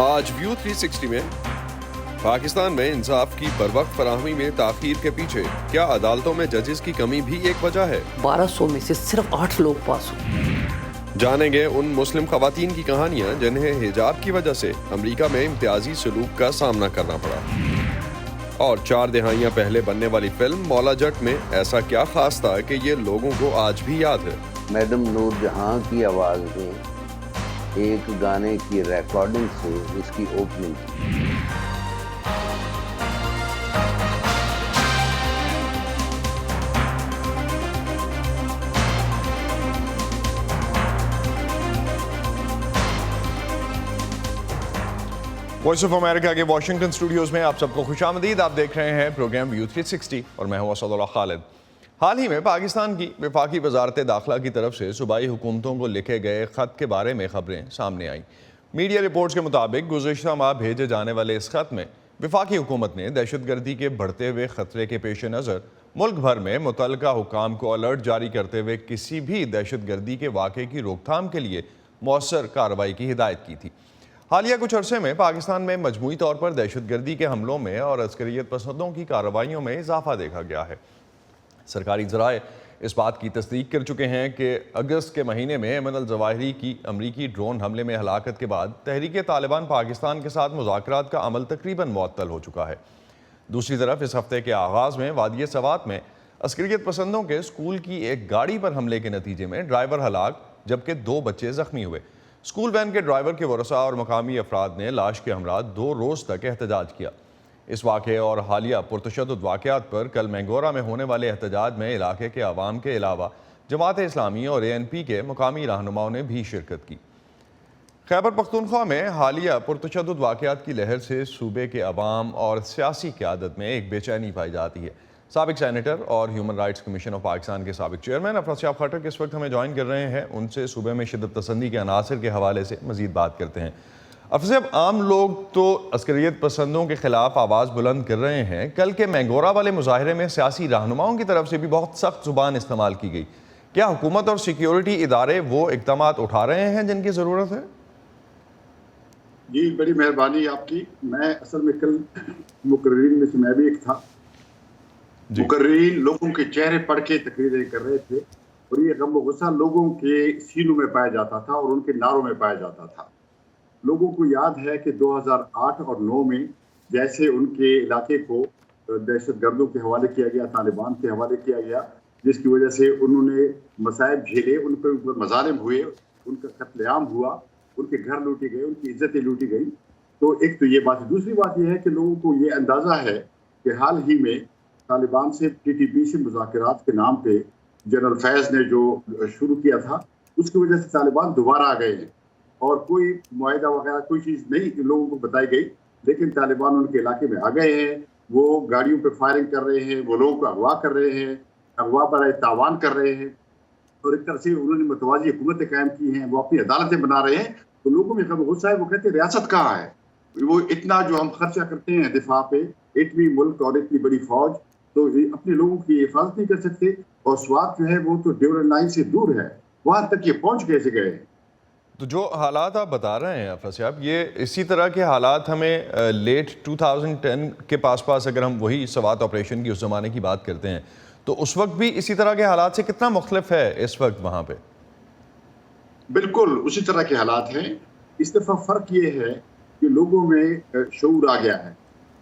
آج ویو 360 میں پاکستان میں انصاف کی بروقت فراہمی میں تاخیر کے پیچھے کیا عدالتوں میں ججز کی کمی بھی ایک وجہ ہے؟ 1200 میں سے صرف 8 لوگ پاس ہوئے۔ جانیں گے ان مسلم خواتین کی کہانیاں جنہیں حجاب کی وجہ سے امریکہ میں امتیازی سلوک کا سامنا کرنا پڑا۔ اور 4 دہائیاں پہلے بننے والی فلم مولا جٹ میں ایسا کیا خاص تھا کہ یہ لوگوں کو آج بھی یاد ہے؟ میڈم نور جہاں کی آواز میں ایک گانے کی ریکارڈنگ سے اس کی اوپننگ کی۔ وائس آف امریکہ کے واشنگٹن اسٹوڈیوز میں آپ سب کو خوش آمدید۔ آپ دیکھ رہے ہیں پروگرام ویو 360 اور میں ہوں اسد اللہ خالد۔ حال ہی میں پاکستان کی وفاقی وزارت داخلہ کی طرف سے صوبائی حکومتوں کو لکھے گئے خط کے بارے میں خبریں سامنے آئیں۔ میڈیا رپورٹس کے مطابق گزشتہ ماہ بھیجے جانے والے اس خط میں وفاقی حکومت نے دہشت گردی کے بڑھتے ہوئے خطرے کے پیش نظر ملک بھر میں متعلقہ حکام کو الرٹ جاری کرتے ہوئے کسی بھی دہشت گردی کے واقعے کی روک تھام کے لیے مؤثر کارروائی کی ہدایت کی تھی۔ حالیہ کچھ عرصے میں پاکستان میں مجموعی طور پر دہشت گردی کے حملوں میں اور عسکریت پسندوں کی کارروائیوں میں اضافہ دیکھا گیا ہے۔ سرکاری ذرائع اس بات کی تصدیق کر چکے ہیں کہ اگست کے مہینے میں ایمن الظواہری کی امریکی ڈرون حملے میں ہلاکت کے بعد تحریک طالبان پاکستان کے ساتھ مذاکرات کا عمل تقریباً معطل ہو چکا ہے۔ دوسری طرف اس ہفتے کے آغاز میں وادی سوات میں عسکریت پسندوں کے اسکول کی ایک گاڑی پر حملے کے نتیجے میں ڈرائیور ہلاک جبکہ 2 بچے زخمی ہوئے۔ اسکول وین کے ڈرائیور کے ورثاء اور مقامی افراد نے لاش کے ہمراہ 2 روز تک احتجاج کیا۔ اس واقعے اور حالیہ پرتشدد واقعات پر کل مینگورہ میں ہونے والے احتجاج میں علاقے کے عوام کے علاوہ جماعت اسلامی اور ANP کے مقامی رہنماؤں نے بھی شرکت کی۔ خیبر پختونخوا میں حالیہ پرتشدد واقعات کی لہر سے صوبے کے عوام اور سیاسی قیادت میں ایک بے چینی پائی جاتی ہے۔ سابق سینیٹر اور human rights commission of Pakistan کے سابق چیئرمین افراد شاہ خٹک اس وقت ہمیں جوائن کر رہے ہیں۔ ان سے صوبے میں شدت پسندی کے عناصر کے حوالے سے مزید بات کرتے ہیں۔ افراد صاحب، عام لوگ تو عسکریت پسندوں کے خلاف آواز بلند کر رہے ہیں، کل کے مینگورہ والے مظاہرے میں سیاسی رہنماؤں کی طرف سے بھی بہت سخت زبان استعمال کی گئی۔ کیا حکومت اور سیکیورٹی ادارے وہ اقدامات اٹھا رہے ہیں جن کی ضرورت ہے؟ جی بڑی مہربانی آپ کی۔ میں اصل میں کل مقررین میں سے میں بھی ایک تھا۔ مقررین لوگوں کے چہرے پڑھ کے تقریریں کر رہے تھے اور یہ غم و غصہ لوگوں کے سینوں میں پایا جاتا تھا اور ان کے نعروں میں پایا جاتا تھا۔ لوگوں کو یاد ہے کہ 2008 اور 9 میں جیسے ان کے علاقے کو دہشت گردوں کے حوالے کیا گیا، طالبان کے حوالے کیا گیا، جس کی وجہ سے انہوں نے مصائب جھیلے، ان کے اوپر مظالم ہوئے، ان کا قتل عام ہوا، ان کے گھر لوٹی گئے، ان کی عزتیں لوٹی گئی۔ تو ایک تو یہ بات ہے۔ دوسری بات یہ ہے کہ لوگوں کو یہ اندازہ ہے کہ حال ہی میں طالبان سے TTP سے مذاکرات کے نام پہ جنرل فیض نے جو شروع کیا تھا، اس کی وجہ سے طالبان دوبارہ آ گئے ہیں اور کوئی معاہدہ وغیرہ کوئی چیز نہیں لوگوں کو بتائی گئی، لیکن طالبان ان کے علاقے میں آ گئے ہیں، وہ گاڑیوں پہ فائرنگ کر رہے ہیں، وہ لوگوں کو اغوا کر رہے ہیں، اغوا برائے تاوان کر رہے ہیں، اور ایک طرح سے انہوں نے متوازی حکومتیں قائم کی ہیں، وہ اپنی عدالتیں بنا رہے ہیں۔ تو لوگوں میں غم و غصہ ہے، وہ کہتے ہیں ریاست کہاں ہے؟ وہ اتنا جو ہم خرچہ کرتے ہیں دفاع پہ، اتنی ملک اور اتنی بڑی فوج، تو اپنے لوگوں کی حفاظت نہیں کر سکتے، اور سوات جو ہے وہ تو ڈیورنڈ لائن سے دور ہے، وہاں تک یہ پہنچ کیسے گئے ہیں؟ تو جو حالات آپ بتا رہے ہیں افراد صاحب، یہ اسی طرح کے حالات ہمیں لیٹ 2010 کے پاس اگر ہم وہی سوات آپریشن کی اس زمانے کی بات کرتے ہیں تو اس وقت بھی اسی طرح کے حالات سے کتنا مختلف ہے اس وقت وہاں پہ؟ بالکل اسی طرح کے حالات ہیں۔ اس دفعہ فرق یہ ہے کہ لوگوں میں شعور آ گیا ہے۔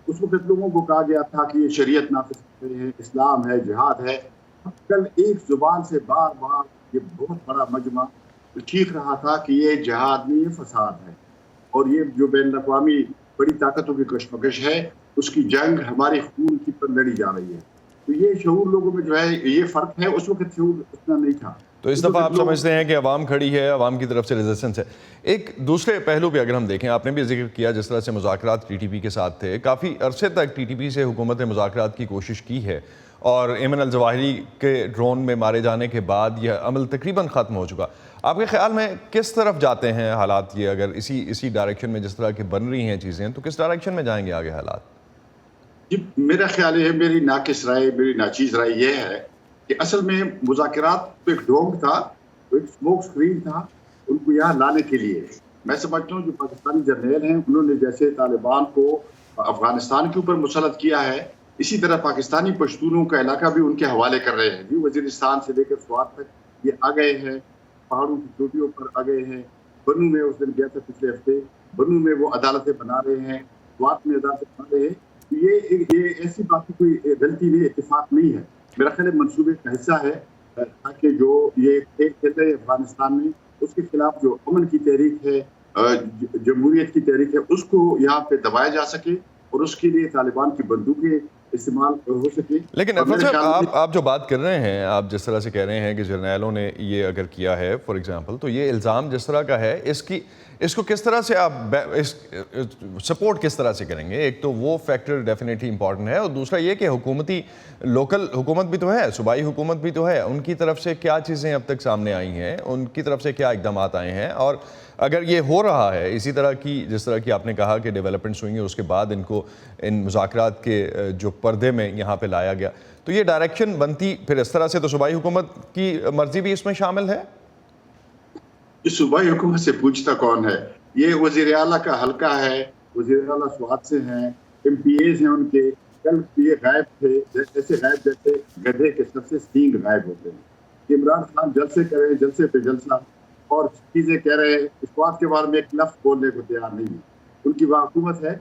اس وقت لوگوں کو کہا گیا تھا کہ یہ شریعت نافذ کرتے ہیں، اسلام ہے، جہاد ہے۔ کل ایک زبان سے بار بار یہ بہت بڑا مجمع چیخ رہا تھا کہ یہ جہاد نہیں، یہ فساد ہے، اور یہ جو بین الاقوامی بڑی طاقتوں کی کشمکش ہے، اس کی جنگ ہماری خون کی پر لڑی جا رہی ہے۔ تو یہ شعور لوگوں میں جو ہے، یہ فرق ہے، اس وقت شعور اتنا نہیں تھا۔ تو اس دفعہ آپ سمجھتے ہیں کہ عوام کھڑی ہے، عوام کی طرف سے ریزسٹنس ہے۔ ایک دوسرے پہلو پہ اگر ہم دیکھیں، آپ نے بھی ذکر کیا جس طرح سے مذاکرات TTP کے ساتھ تھے، کافی عرصے تک TTP سے حکومت نے مذاکرات کی کوشش کی ہے، اور ایمن الظواہری کے ڈرون میں مارے جانے کے بعد یہ عمل تقریباً ختم ہو چکا۔ آپ کے خیال میں کس طرف جاتے ہیں حالات؟ یہ اگر اسی ڈائریکشن میں جس طرح کی بن رہی ہیں چیزیں، تو کس ڈائریکشن میں جائیں گے آگے حالات؟ جی میرا خیال ہے، میری ناقص رائے، میری ناچیز رائے یہ ہے کہ اصل میں مذاکرات ایک ڈھونگ تھا، ایک اسموک اسکرین تھا ان کو یہاں لانے کے لیے، میں سمجھتا ہوں جو پاکستانی جرنیل ہیں انہوں نے جیسے طالبان کو افغانستان کے اوپر مسلط کیا ہے، اسی طرح پاکستانی پشتونوں کا علاقہ بھی ان کے حوالے کر رہے ہیں. جی وزیرستان سے لے کر سوات تک یہ آ گئے ہیں، پہاڑوں کی چوٹیوں پر آ گئے ہیں. بنو میں اس دن گیا تھا پچھلے ہفتے، بنو میں وہ عدالتیں بنا رہے ہیں، سوات میں عدالتیں بنا رہے ہیں. یہ ایسی بات کی کوئی غلطی نہیں، اتفاق نہیں ہے. میرا خیال ہے منصوبے کا حصہ ہے تاکہ جو یہ ایک کہتے ہیں افغانستان میں اس کے خلاف جو امن کی تحریک ہے، جمہوریت کی تحریک ہے، اس کو یہاں پہ دبایا جا سکے اور اس کے لیے طالبان کی بندوقیں استعمال ہو سکے. لیکن افضل صاحب آپ جو بات کر رہے ہیں، آپ جس طرح سے کہہ رہے ہیں کہ جرنیلوں نے یہ اگر کیا ہے فار ایگزامپل، تو یہ الزام جس طرح کا ہے اس کو کس طرح سے آپ سپورٹ کس طرح سے کریں گے؟ ایک تو وہ فیکٹر ڈیفینیٹلی امپورٹنٹ ہے، اور دوسرا یہ کہ حکومتی لوکل حکومت بھی تو ہے، صوبائی حکومت بھی تو ہے، ان کی طرف سے کیا چیزیں اب تک سامنے آئی ہیں، ان کی طرف سے کیا اقدامات آئے ہیں، اور اگر یہ ہو رہا ہے اسی طرح کی جس طرح کی آپ نے کہا کہ ڈیولپمنٹس ہوئی ہیں، اس کے بعد ان کو ان مذاکرات کے جو پردے میں یہاں پہ لایا گیا، تو یہ ڈائریکشن بنتی پھر اس طرح سے تو صوبائی حکومت کی مرضی بھی اس میں شامل ہے؟ صوبائی حکومت سے پوچھتا کون ہے؟ یہ وزیر اعلیٰ کا حلقہ ہے، وزیر اعلیٰ سوات سے ہیں، MPAs ہیں ان کے. کل یہ غائب تھے، ایسے غائب جیسے گدھے کے سب سے سینگ غائب ہوتے ہیں. عمران خان جلسے کرے، جلسے پہ جلسہ، اور چیزیں کہہ رہے ہیں. اس بات کے بارے میں ایک لفظ بولنے کو تیار نہیں ہے. ان کی وہ حکومت ہے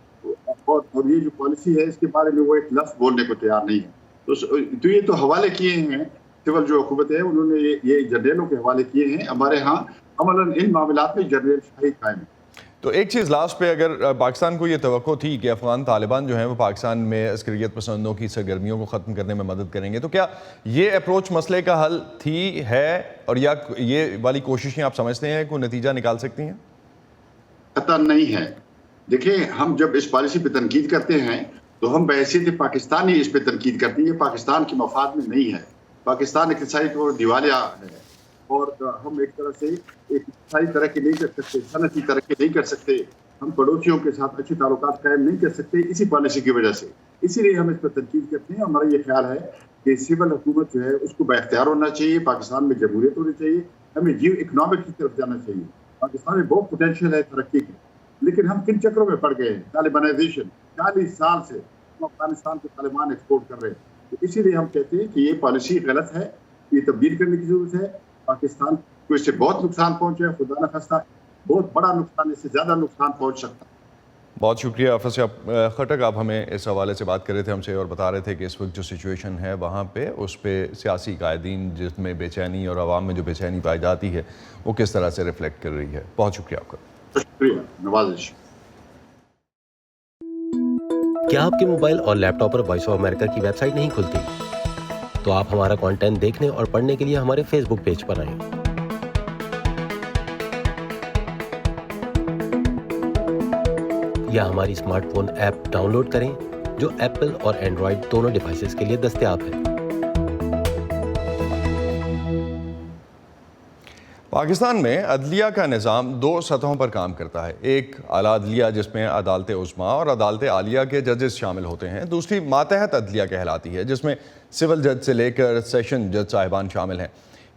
اور یہ جو پالیسی ہے اس کے بارے میں وہ ایک لفظ بولنے کو تیار نہیں ہے. تو یہ تو حوالے کیے ہیں سول جو حکومت ہے، انہوں نے یہ جرنیلوں کے حوالے کیے ہیں. ہمارے ہاں عملاً ان معاملات میں جرنیل شاہی قائم ہے. تو ایک چیز لاسٹ پہ، اگر پاکستان کو یہ توقع تھی کہ افغان طالبان جو ہیں وہ پاکستان میں عسکریت پسندوں کی سرگرمیوں کو ختم کرنے میں مدد کریں گے، تو کیا یہ اپروچ مسئلے کا حل تھی، ہے، اور یا یہ والی کوششیں آپ سمجھتے ہیں کوئی نتیجہ نکال سکتی ہیں؟ قطعاً نہیں ہے. دیکھیں، ہم جب اس پالیسی پہ تنقید کرتے ہیں تو ہم بحیثیت پاکستانی اس پہ تنقید کرتے ہیں. یہ پاکستان کے مفاد میں نہیں ہے. پاکستان اقتصادی طور پر دیوالیہ ہے اور ہم ایک طرح سے ایک اقتصادی ترقی نہیں کر سکتے، صنعتی ترقی نہیں کر سکتے، ہم پڑوسیوں کے ساتھ اچھے تعلقات قائم نہیں کر سکتے اسی پالیسی کی وجہ سے. اسی لیے ہم اس پر تنقید کرتے ہیں. ہمارا یہ خیال ہے کہ سول حکومت جو ہے اس کو بااختیار ہونا چاہیے، پاکستان میں جمہوریت ہونی چاہیے، ہمیں جیو اکنامک کی طرف جانا چاہیے. پاکستان میں بہت پوٹینشیل ہے ترقی کی، لیکن ہم کن چکروں میں پڑ گئے ہیں؟ طالبانائزیشن. 40 سال سے ہم افغانستان کو طالبان ایکسپورٹ کر رہے ہیں. تو اسی لیے ہم کہتے ہیں کہ یہ پالیسی غلط ہے، یہ تبدیل کرنے کی ضرورت ہے. پاکستان کو اس سے بہت نقصان پہنچا ہے، خدا نہ خواستہ بہت بڑا نقصان، اس سے زیادہ نقصان پہنچ سکتا ہے. بہت شکریہ افضل صاحب خٹک، آپ ہمیں اس حوالے سے بات کر رہے تھے ہم سے اور بتا رہے تھے کہ اس وقت جو سچویشن ہے وہاں پہ اس پہ سیاسی قائدین جس میں بے چینی اور عوام میں جو بے چینی پائی جاتی ہے وہ کس طرح سے ریفلیکٹ کر رہی ہے. بہت شکریہ آپ کا. شکریہ، نوازش. کیا آپ کے موبائل اور لیپ ٹاپ پر وائس آف امریکہ کی ویب سائٹ نہیں کھلتی؟ تو آپ ہمارا کانٹینٹ دیکھنے اور پڑھنے کے لیے ہمارے فیس بک پیج پر آئیں. یا ہماری smart phone app download کریں جو ایپل اور اینڈرائڈ دونوں ڈیوائسز کے لیے دستیاب ہے. پاکستان میں عدلیہ کا نظام 2 سطحوں پر کام کرتا ہے. ایک اعلیٰ عدلیہ جس میں عدالت عظمیٰ اور عدالت عالیہ کے ججز شامل ہوتے ہیں. دوسری ماتحت عدلیہ کہلاتی ہے جس میں سول جج سے لے کر سیشن جج صاحبان شامل ہیں.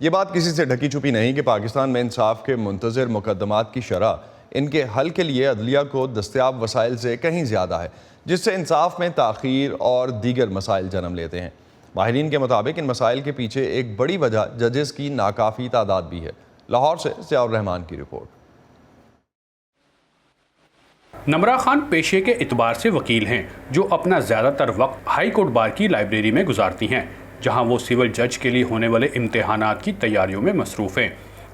یہ بات کسی سے ڈھکی چھپی نہیں کہ پاکستان میں انصاف کے منتظر مقدمات کی شرح ان کے حل کے لیے عدلیہ کو دستیاب وسائل سے کہیں زیادہ ہے، جس سے انصاف میں تاخیر اور دیگر مسائل جنم لیتے ہیں. ماہرین کے مطابق ان مسائل کے پیچھے ایک بڑی وجہ ججز کی ناکافی تعداد بھی ہے. لاہور سے ضیاء الرحمان کی رپورٹ. نمرہ خان پیشے کے اعتبار سے وکیل ہیں جو اپنا زیادہ تر وقت ہائی کورٹ بار کی لائبریری میں گزارتی ہیں، جہاں وہ سول جج کے لیے ہونے والے امتحانات کی تیاریوں میں مصروف ہیں.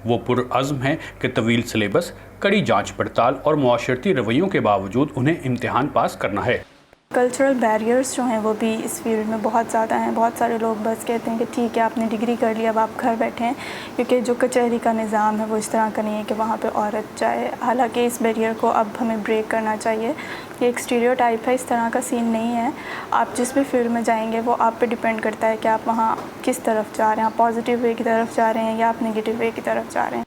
وہ پرعزم ہیں کہ طویل سلیبس، کڑی جانچ پڑتال اور معاشرتی رویوں کے باوجود انہیں امتحان پاس کرنا ہے. کلچرل بیریئرز جو ہیں وہ بھی اس فیلڈ میں بہت زیادہ ہیں. بہت سارے لوگ بس کہتے ہیں کہ ٹھیک ہے آپ نے ڈگری کر لی، اب آپ گھر بیٹھے ہیں، کیونکہ جو کچہری کا نظام ہے وہ اس طرح کا نہیں ہے کہ وہاں پہ عورت جائے. حالانکہ اس بیریئر کو اب ہمیں بریک کرنا چاہیے. یہ ایک اسٹیریو ٹائپ ہے، اس طرح کا سین نہیں ہے. آپ جس بھی فیلڈ میں جائیں گے وہ آپ پہ ڈپینڈ کرتا ہے کہ آپ وہاں کس طرف جا رہے ہیں، آپ پازیٹیو وے کی طرف جا رہے ہیں یا آپ نگیٹیو وے کی طرف جا رہے ہیں.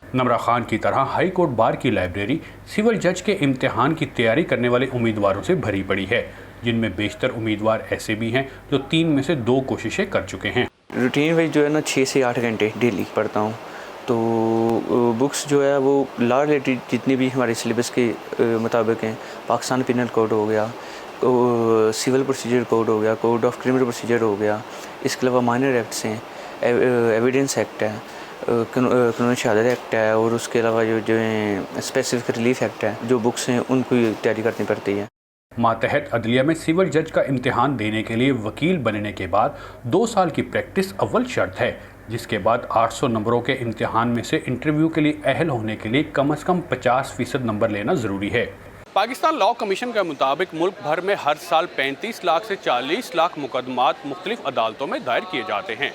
نمرہ خان کی طرح ہائی کورٹ بار کی لائبریری سول جج کے امتحان کی تیاری کرنے والے امیدواروں سے بھری پڑی ہے، جن میں بیشتر امیدوار ایسے بھی ہیں جو 3 میں سے 2 کوششیں کر چکے ہیں. روٹین وائز جو ہے نا 6 سے 8 گھنٹے ڈیلی پڑھتا ہوں تو بکس جو ہے وہ لا ریلیٹڈ جتنی بھی ہمارے سلیبس کے مطابق ہیں، پاکستان پینل کوڈ ہو گیا، سول پروسیجر کوڈ ہو گیا، کوڈ آف کرمنل پروسیجر ہو گیا، اس کے علاوہ مائنر ایکٹس ہیں، ایویڈنس ایکٹ ہے، قانون شہادت ایکٹ ہے، اور اس کے علاوہ جو ہیں اسپیسیفک ریلیف ایکٹ ہے، جو بکس ہیں ان کو تیاری کرنی پڑتی ہے۔ ماتحت عدلیہ میں سول جج کا امتحان دینے کے لیے وکیل بننے کے بعد 2 سال کی پریکٹس اول شرط ہے، جس کے بعد 800 نمبروں کے امتحان میں سے انٹرویو کے لیے اہل ہونے کے لیے کم از کم 50% نمبر لینا ضروری ہے۔ پاکستان لاء کمیشن کے مطابق ملک بھر میں ہر سال 35 لاکھ سے 40 لاکھ مقدمات مختلف عدالتوں میں دائر کیے جاتے ہیں۔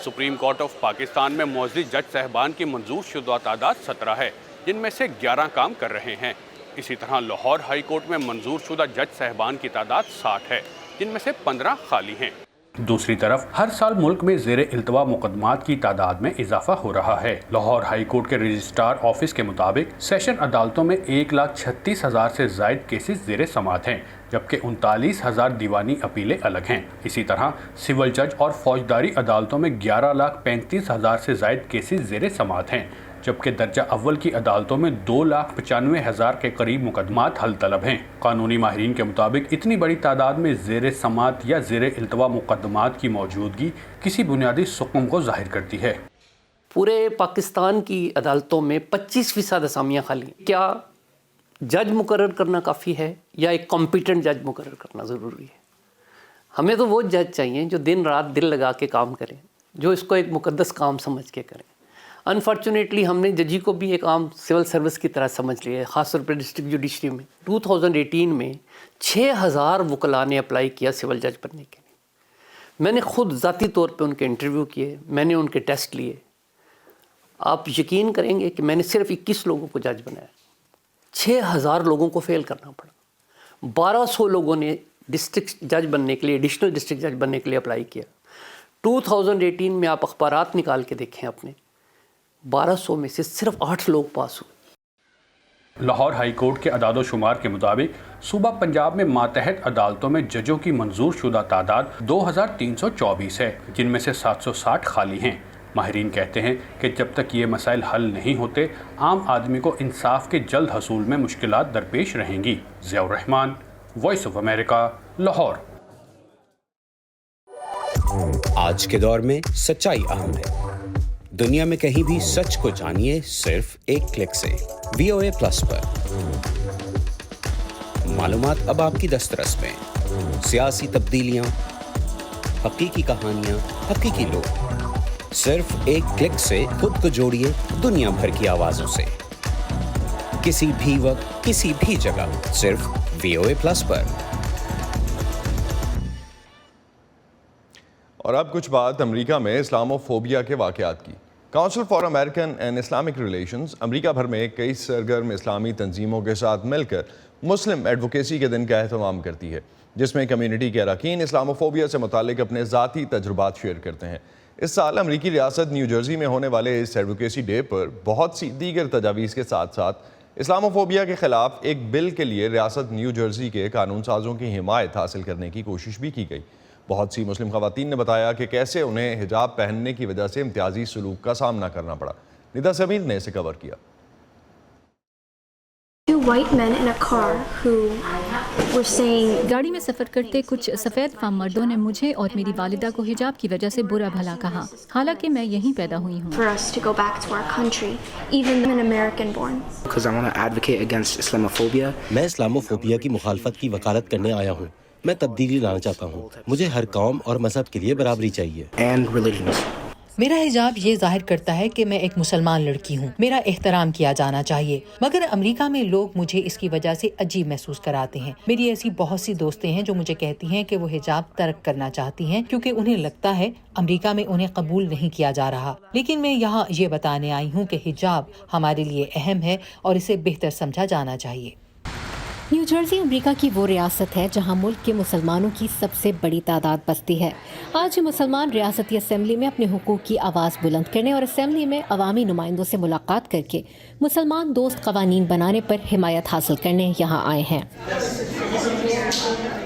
سپریم کورٹ آف پاکستان میں معزز جج صاحبان کی منظور شدہ تعداد 17 ہے، جن میں سے 11 کام کر رہے ہیں۔ اسی طرح لاہور ہائی کورٹ میں منظور شدہ جج صاحبان کی تعداد 60 ہے، جن میں سے 15 خالی ہیں۔ دوسری طرف ہر سال ملک میں زیر التوا مقدمات کی تعداد میں اضافہ ہو رہا ہے۔ لاہور ہائی کورٹ کے رجسٹرار آفس کے مطابق سیشن عدالتوں میں 1,36,000 سے زائد کیسز زیر سماعت ہیں، جبکہ 39,000 دیوانی اپیلیں الگ ہیں۔ اسی طرح سول جج اور فوجداری عدالتوں میں 11,35,000 سے زائد کیسز زیر سماعت ہیں، جبکہ درجہ اول کی عدالتوں میں 2,95,000 کے قریب مقدمات حل طلب ہیں۔ قانونی ماہرین کے مطابق اتنی بڑی تعداد میں زیر سماعت یا زیر التوا مقدمات کی موجودگی کسی بنیادی سقم کو ظاہر کرتی ہے۔ پورے پاکستان کی عدالتوں میں 25% اسامیاں خالی ہیں۔ کیا جج مقرر کرنا کافی ہے یا ایک کمپیٹنٹ جج مقرر کرنا ضروری ہے؟ ہمیں تو وہ جج چاہیے جو دن رات دل لگا کے کام کریں، جو اس کو ایک مقدس کام سمجھ کے کریں۔ انفارچونیٹلی ہم نے ججی کو بھی ایک عام سول سروس کی طرح سمجھ لیا ہے، خاص طور پہ ڈسٹرکٹ جوڈیشری میں۔ 2018 میں 6,000 وکلاء نے اپلائی کیا سول جج بننے کے لیے۔ میں نے خود ذاتی طور پہ ان کے انٹرویو کیے، میں نے ان کے ٹیسٹ لیے۔ آپ یقین کریں گے کہ میں نے صرف 21 لوگوں کو جج بنایا، 6,000 لوگوں کو فیل کرنا پڑا۔ 1,200 لوگوں نے ڈسٹرکٹ جج بننے کے لیے، ایڈیشنل ڈسٹرکٹ جج بننے کے لیے اپلائی کیا۔ 2018 میں آپ اخبارات نکال کے دیکھیں اپنے، 1200 میں سے صرف 8 لوگ پاس ہوئے۔ لاہور ہائی کورٹ کے اعداد و شمار کے مطابق صوبہ پنجاب میں ماتحت عدالتوں میں ججوں کی منظور شدہ تعداد 2,324 ہے، جن میں سے 760 خالی ہیں۔ ماہرین کہتے ہیں کہ جب تک یہ مسائل حل نہیں ہوتے، عام آدمی کو انصاف کے جلد حصول میں مشکلات درپیش رہیں گی۔ ضیاء الرحمان، وائس آف امریکہ، لاہور۔ آج کے دور میں سچائی اہم ہے۔ دنیا میں کہیں بھی سچ کو جانیے صرف ایک کلک سے۔ VOA پلس پر معلومات اب آپ کی دسترس میں، سیاسی تبدیلیاں، حقیقی کہانیاں، حقیقی لوگ، صرف ایک کلک سے خود کو جوڑیے دنیا بھر کی آوازوں سے، کسی بھی وقت کسی بھی جگہ، صرف VOA پلس پر۔ اور اب کچھ بات امریکہ میں اسلاموفوبیا کے واقعات کی۔ Council for American and Islamic Relations America بھر میں کئی سرگرم اسلامی تنظیموں کے ساتھ مل کر مسلم ایڈوکیسی کے دن کا اہتمام کرتی ہے، جس میں کمیونٹی کے اراکین اسلاموفوبیا سے متعلق اپنے ذاتی تجربات شیئر کرتے ہیں۔ اس سال امریکی ریاست نیو جرسی میں ہونے والے اس ایڈوکیسی ڈے پر بہت سی دیگر تجاویز کے ساتھ ساتھ اسلاموفوبیا کے خلاف ایک بل کے لیے ریاست نیو جرسی کے قانون سازوں کی حمایت حاصل کرنے کی کوشش بھی کی گئی۔ بہت سی مسلم خواتین نے بتایا کہ کیسے انہیں حجاب پہننے کی وجہ سے امتیازی سلوک کا سامنا کرنا پڑا۔ ندا سمیر نے اسے کور کیا۔ گاڑی میں سفر کرتے کچھ سفید فام مردوں نے مجھے اور میری والدہ کو حجاب کی وجہ سے برا بھلا کہا، حالانکہ میں یہیں پیدا ہوئی ہوں۔ میں اسلاموفوبیا کی مخالفت کی وکالت کرنے آیا ہوں۔ میں تبدیلی لانا چاہتا ہوں۔ مجھے ہر قوم اور مذہب کے لیے برابری چاہیے۔ میرا حجاب یہ ظاہر کرتا ہے کہ میں ایک مسلمان لڑکی ہوں، میرا احترام کیا جانا چاہیے، مگر امریکہ میں لوگ مجھے اس کی وجہ سے عجیب محسوس کراتے ہیں۔ میری ایسی بہت سی دوستیں ہیں جو مجھے کہتی ہیں کہ وہ حجاب ترک کرنا چاہتی ہیں کیونکہ انہیں لگتا ہے امریکہ میں انہیں قبول نہیں کیا جا رہا، لیکن میں یہاں یہ بتانے آئی ہوں کہ حجاب ہمارے لیے اہم ہے اور اسے بہتر سمجھا جانا چاہیے۔ نیو جرسی امریکہ کی وہ ریاست ہے جہاں ملک کے مسلمانوں کی سب سے بڑی تعداد بستی ہے۔ آج مسلمان ریاستی اسمبلی میں اپنے حقوق کی آواز بلند کرنے اور اسمبلی میں عوامی نمائندوں سے ملاقات کر کے مسلمان دوست قوانین بنانے پر حمایت حاصل کرنے یہاں آئے ہیں۔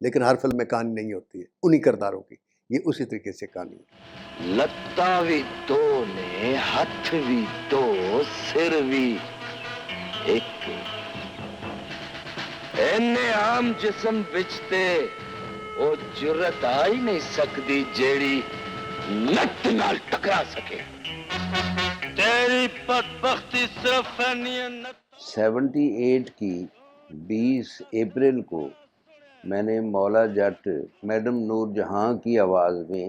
لیکن ہر فلم میں کہانی نہیں ہوتی ہے انہی کرداروں کی. یہ اسی طریقے سے کہانی ہے. لتاں بھی دو نے, ہاتھ بھی دو, سر بھی ایک. اینے عام جسم بچتے وہ جرت آ ہی نہیں سکتی جیڑی نت نال ٹکرا سکے. تیری بدبختی صرف ہے نت. 78 کی 20 اپریل کو میں نے مولا جٹ میڈم نور جہاں کی آواز میں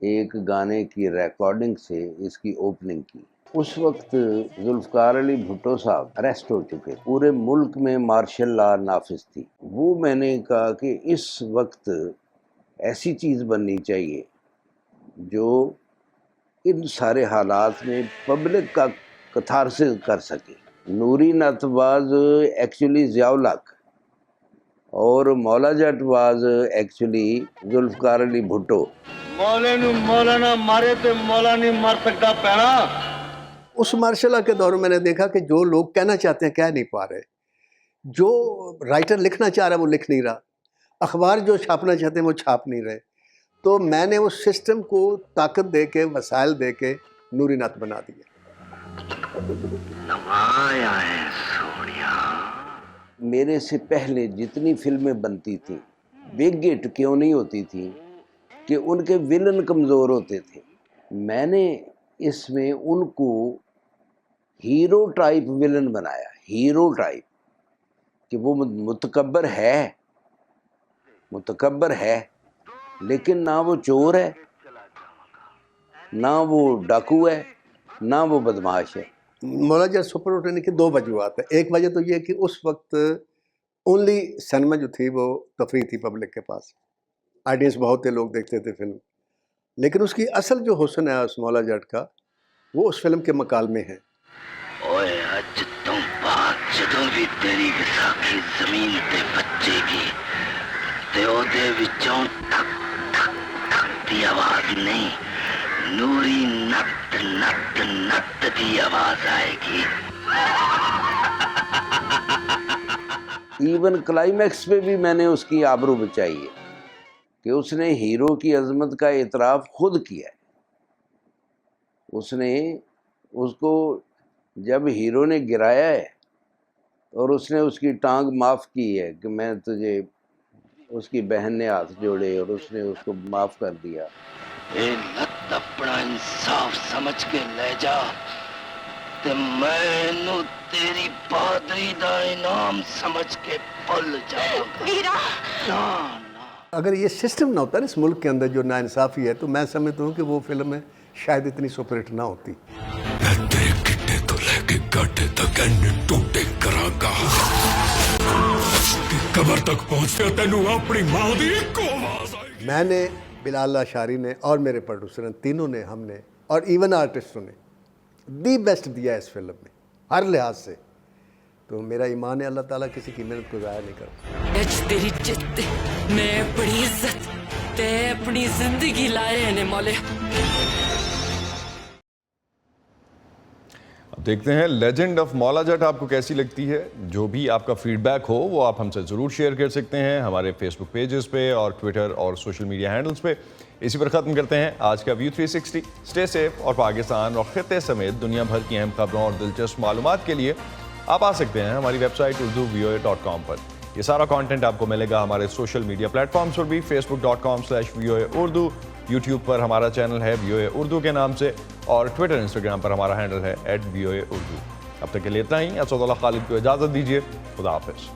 ایک گانے کی ریکارڈنگ سے اس کی اوپننگ کی. اس وقت ذوالفقار علی بھٹو صاحب اریسٹ ہو چکے, پورے ملک میں مارشل لا نافذ تھی. وہ میں نے کہا کہ اس وقت ایسی چیز بننی چاہیے جو ان سارے حالات میں پبلک کا کتھارسس کر سکے. نوری نت واز ایکچولی ضیاء الحق اور مولا جٹ واز ایکچولی ذوالفقار علی بھٹو. مولے نو مولانا مارے تے مولا نہیں مار سکتا پینا. اس مارشل لا کے دور میں میں نے دیکھا کہ جو لوگ کہنا چاہتے ہیں کہہ نہیں پا رہے, جو رائٹر لکھنا چاہ رہا ہے وہ لکھ نہیں رہا, اخبار جو چھاپنا چاہتے ہیں وہ چھاپ نہیں رہے. تو میں نے اس سسٹم کو طاقت دے کے, وسائل دے کے نوری نت بنا دیا. میرے سے پہلے جتنی فلمیں بنتی تھیں بگ ہٹ کیوں نہیں ہوتی تھیں کہ ان کے ولن کمزور ہوتے تھے. میں نے اس میں ان کو ہیرو ٹائپ ولن بنایا, ہیرو ٹائپ, کہ وہ متکبر ہے لیکن نہ وہ چور ہے, نہ وہ ڈاکو ہے, نہ وہ بدماش ہے. مولا جٹ سپر ہٹ ہونے کی دو وجوہات ہیں. ایک وجہ تو یہ کہ اس وقت اونلی سنیما جو تھی وہ تفریح تھی پبلک کے پاس, آڈینس بہت تھے, لوگ دیکھتے تھے فلم. لیکن اس کی اصل جو حسن ہے اس مولا جٹ کا وہ اس فلم کے مکالمے ہیں. اوئے اج تو بعد جدوں بھی تیری وساکھی زمین تے بچے گی تے او دے وچوں ٹھک ٹھک ٹھک دی آواز نہیں, نوری نت نت نت دی آواز آئے گی. ایون کلائمیکس پہ بھی میں نے اس کی آبرو بچائی ہے کہ اس نے ہیرو کی عظمت کا اعتراف خود کیا ہے. اس نے اس کو جب ہیرو نے گرایا ہے اور اس نے اس کی ٹانگ معاف کی ہے کہ میں تجھے, اس کی بہن نے ہاتھ جوڑے اور اس نے اس کو معاف کر دیا. اے لت اپنا انصاف سمجھ کے لے جا تے میں نو تیری بہادری دا انعام سمجھ کے پل جاؤں. اگر یہ سسٹم نہ ہوتا نا اس ملک کے اندر جو ناانصافی ہے, تو میں سمجھتا ہوں کہ وہ فلم شاید اتنی سپر ہٹ نہ ہوتی. میں تیرے گٹے تو لے کے گاٹے تک اینڈ ٹوٹے کراں گا, قبر تک پہنچتے تینوں اپنی ماں دی ایک آواز آئی. میں نے, بلال اشاری نے اور میرے پروڈیوسر تینوں نے, ہم نے اور ایون آرٹسٹوں نے دی بیسٹ دیا اس فلم میں ہر لحاظ سے. تو میرا ایمان ہے اللہ تعالیٰ کسی کی محنت کو ضائع نہیں کرتا. اج تیری جت میں بڑی عزت تے اپنی زندگی لائے نے مولے. اب دیکھتے ہیں لیجنڈ آف مولا جٹ آپ کو کیسی لگتی ہے. جو بھی آپ کا فیڈ بیک ہو وہ آپ ہم سے ضرور شیئر کر سکتے ہیں ہمارے فیس بک پیجز پہ اور ٹویٹر اور سوشل میڈیا ہینڈلز پہ. اسی پر ختم کرتے ہیں آج کا ویو 360. اسٹے سیف اور پاکستان اور خطے سمیت دنیا بھر کی اہم خبروں اور دلچسپ معلومات کے لیے آپ آ سکتے ہیں ہماری ویب سائٹ urduvoa.com پر. یہ سارا کانٹینٹ آپ کو ملے گا ہمارے سوشل میڈیا پلیٹ فارمز پر بھی, facebook.com/VOA اردو, یوٹیوب پر ہمارا چینل ہے VOA اردو کے نام سے, اور ٹویٹر انسٹاگرام پر ہمارا ہینڈل ہے @VOA اردو. اب تک کے لیے اتنا ہی. اسد اللہ خالد کو اجازت دیجیے. خدا حافظ.